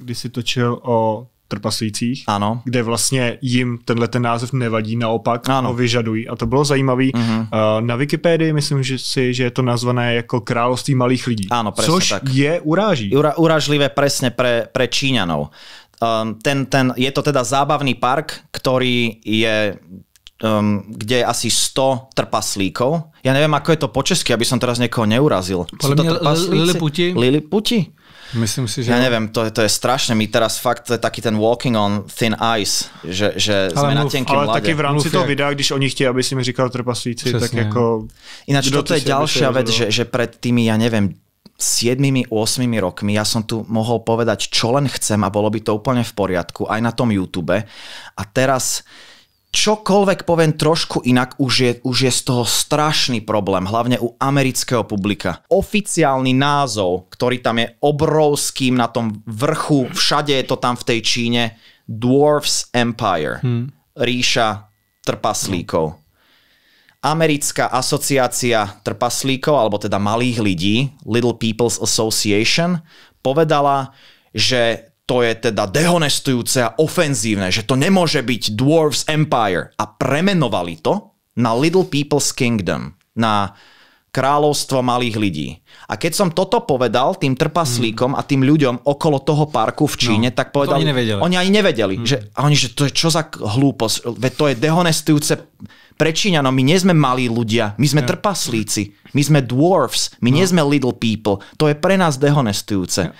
kdy si točil o trpaslících, ano. kde vlastně jim ten název nevadí, naopak ho vyžadují. A to bylo zajímavé. Na Wikipedii myslím, že je to nazvané jako království malých lidí. Áno, presne což tak. je uráží. Urážlivé presne pre Číňanov. Je to teda zábavný park, ktorý je kde je asi 100 trpaslíkov. Ja neviem, ako je to po česky, aby som teraz niekoho neurazil. Podľa mňa Liliputi. Liliputi? Myslím si, že... Ja neviem, to je strašné. My teraz fakt, to je taký ten walking on thin ice, že sme na tenkým lade. Ale taky v rámci toho jak... videa, když oni chtějí, aby si mi říkal trpaslíci, tak jako... Ináč toto je ďalšia vec, že pred tými, ja neviem, 7-8 rokmi ja som tu mohol povedať, čo len chcem a bolo by to úplne v poriadku, aj na tom YouTube. A teraz čokoľvek poviem trošku inak, už je z toho strašný problém, hlavne u amerického publika. Oficiálny názov, ktorý tam je obrovským na tom vrchu, všade je to tam v tej Číne, Dwarfs Empire, ríša trpaslíkov. Americká asociácia trpaslíkov, alebo teda malých ľudí, Little People's Association, povedala, že to je teda dehonestujúce a ofenzívne, že to nemôže byť Dwarfs Empire. A premenovali to na Little People's Kingdom, na kráľovstvo malých ľudí. A keď som toto povedal tým trpaslíkom a tým ľuďom okolo toho parku v Číne, tak povedali... Oni ani nevedeli. Že to je čo za hlúposť? Veď to je dehonestujúce pre Číňanov. My nie sme malí ľudia, my sme trpaslíci. My sme dwarfs, my nie sme little people. To je pre nás dehonestujúce.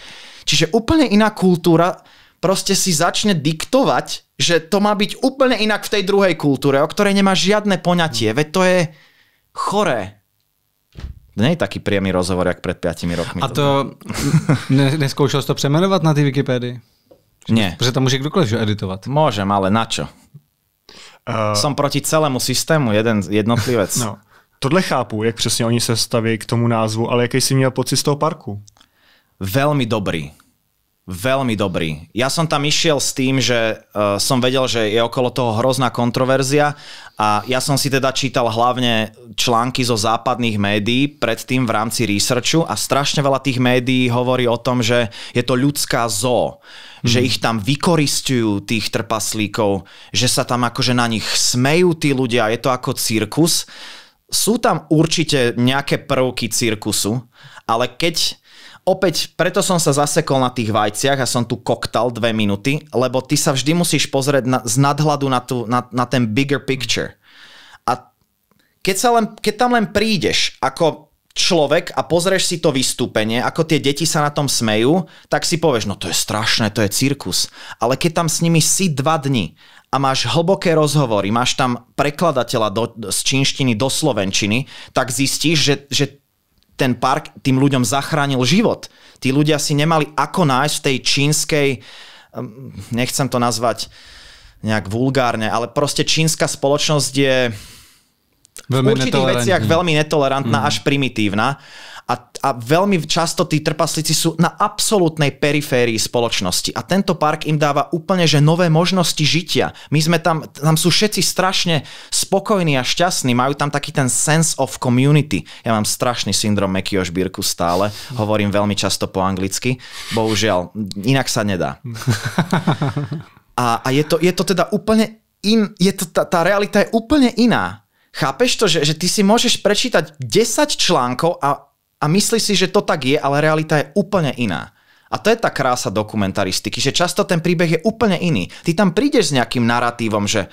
Čiže úplne iná kultúra proste si začne diktovať, že to má byť úplne inak v tej druhej kultúre, o ktorej nemá žiadne poňatie. Veď to je choré. Nie je taký priamy rozhovor, jak pred 5 rokmi. A to neskoušel jsi to přemenovat na té Wikipedii? Nie. Protože tam může kdokoliv editovat. Môžem, ale na čo? Som proti celému systému, jednotlivec. No. Tohle chápu, jak přesně oni se staví k tomu názvu, ale jaký jsi měl pocit z toho parku? Veľmi dobrý. Veľmi dobrý. Ja som tam išiel s tým, že som vedel, že je okolo toho hrozná kontroverzia a ja som si teda čítal hlavne články zo západných médií predtým v rámci researchu a strašne veľa tých médií hovorí o tom, že je to ľudská zoo, že ich tam vykoristujú tých trpaslíkov, že sa tam akože na nich smejú tí ľudia, je to ako cirkus. Sú tam určite nejaké prvky cirkusu, ale keď... Opäť, preto som sa zasekol na tých vajciach a som tu koktal 2 minúty, lebo ty sa vždy musíš pozrieť z nadhľadu na ten bigger picture. A keď tam len prídeš ako človek a pozrieš si to vystúpenie, ako tie deti sa na tom smejú, tak si povieš, no to je strašné, to je cirkus. Ale keď tam s nimi si 2 dni a máš hlboké rozhovory, máš tam prekladateľa z čínštiny do slovenčiny, tak zistíš, že ten park tým ľuďom zachránil život. Tí ľudia si nemali ako nájsť v tej čínskej, nechcem to nazvať nejak vulgárne, ale proste čínska spoločnosť je v určitých veciach veľmi netolerantná, až primitívna. A veľmi často tí trpaslíci sú na absolútnej periférii spoločnosti. A tento park im dáva úplne že nové možnosti žitia. My sme tam sú všetci strašne spokojní a šťastní. Majú tam taký ten sense of community. Ja mám strašný syndrom Mekyho Žbírku stále. Hovorím veľmi často po anglicky. Bohužiaľ, inak sa nedá. A je to teda úplne tá realita je úplne iná. Chápeš to, že ty si môžeš prečítať 10 článkov a myslíš si, že to tak je, ale realita je úplne iná. A to je tá krása dokumentaristiky, že často ten príbeh je úplne iný. Ty tam prídeš s nejakým naratívom, že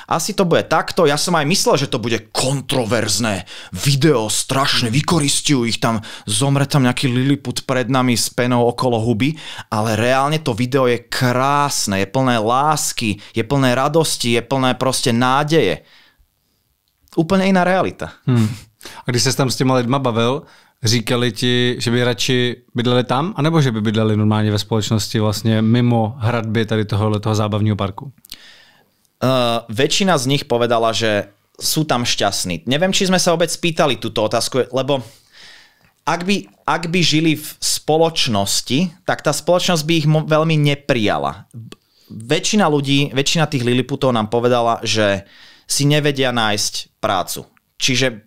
asi to bude takto. Ja som aj myslel, že to bude kontroverzné video, strašne, vykoristujú ich tam, zomre tam nejaký Liliput pred nami s penou okolo huby, ale reálne to video je krásne, je plné lásky, je plné radosti, je plné proste nádeje. Úplně jiná realita. A když se tam s těma lidma bavil, říkali ti, že by radši bydleli tam, anebo že by bydleli normálně ve společnosti vlastně mimo hradby tady tohoto zábavního parku? Väčšina z nich povedala, že sú tam šťastní. Neviem, či sme sa vôbec spýtali túto otázku, lebo ak by žili v spoločnosti, tak tá spoločnosť by ich veľmi neprijala. Väčšina tých Liliputov nám povedala, že si nevedia nájsť prácu. Čiže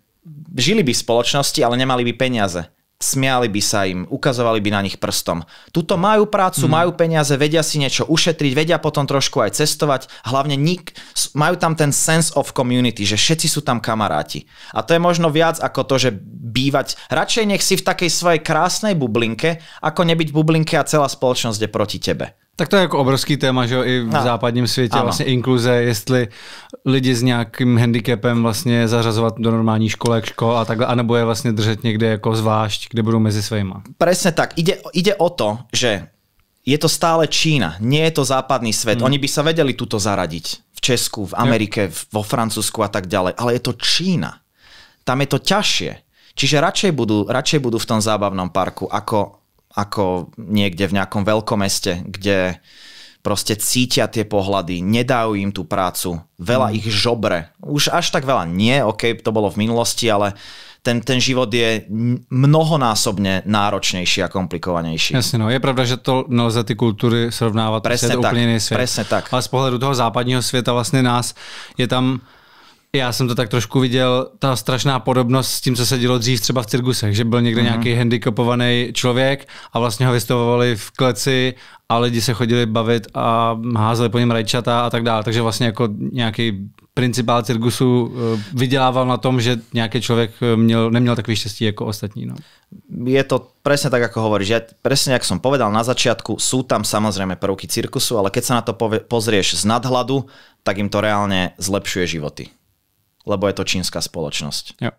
žili by v spoločnosti, ale nemali by peniaze. smiali by sa im, ukazovali by na nich prstom. Tuto majú prácu, majú peniaze, vedia si niečo ušetriť, vedia potom trošku aj cestovať, hlavne majú tam ten sense of community, že všetci sú tam kamaráti. A to je možno viac ako to, že bývať, radšej nech si v takej svojej krásnej bublinke, ako nebyť v bublinke a celá spoločnosť je proti tebe. Tak to je jako obrovský téma, že jo, i v západním světě, vlastně inkluze, jestli lidi s nějakým handicapem vlastně zařazovat do normálních školek, škol a takhle, anebo je vlastně držet někde jako zvlášť, kde budou mezi svýma. Presne tak. Ide o to, že je to stále Čína, nie je to západný svet. Oni by sa vedeli tuto zaradiť v Česku, v Amerike, vo Francúzsku a tak ďalej, ale je to Čína. Tam je to ťažšie. Čiže radšej budú v tom zábavnom parku ako niekde v nejakom veľkomeste, kde proste cítia tie pohľady, nedajú im tú prácu, veľa ich žobre. Už až tak veľa nie, to bolo v minulosti, ale ten život je mnohonásobne náročnejší a komplikovanejší. Jasně, no. Je pravda, že to nelze ty kultury srovnávat. Presne je to tak, úplně jiný svět. presne tak. Ale z pohledu toho západního světa vlastně nás je tam. Já jsem to tak trošku viděl, ta strašná podobnost s tím, co se dělo dřív třeba v cirkusech, že byl někde nějaký handicapovaný člověk a vlastně ho vystavovali v kleci a lidi se chodili bavit a házeli po něm rajčata a tak dále. Takže vlastně jako nějaký principál cirkusu vydělával na tom, že nějaký člověk neměl takový štěstí jako ostatní. No. Je to presne tak, ako hovoríš. Ja presne, ako som povedal na začiatku, sú tam samozrejme prvky cirkusu, ale keď sa na to pozrieš z nadhľadu, tak im to reálne zlepšuje životy. Lebo je to čínska spoločnosť. Jo.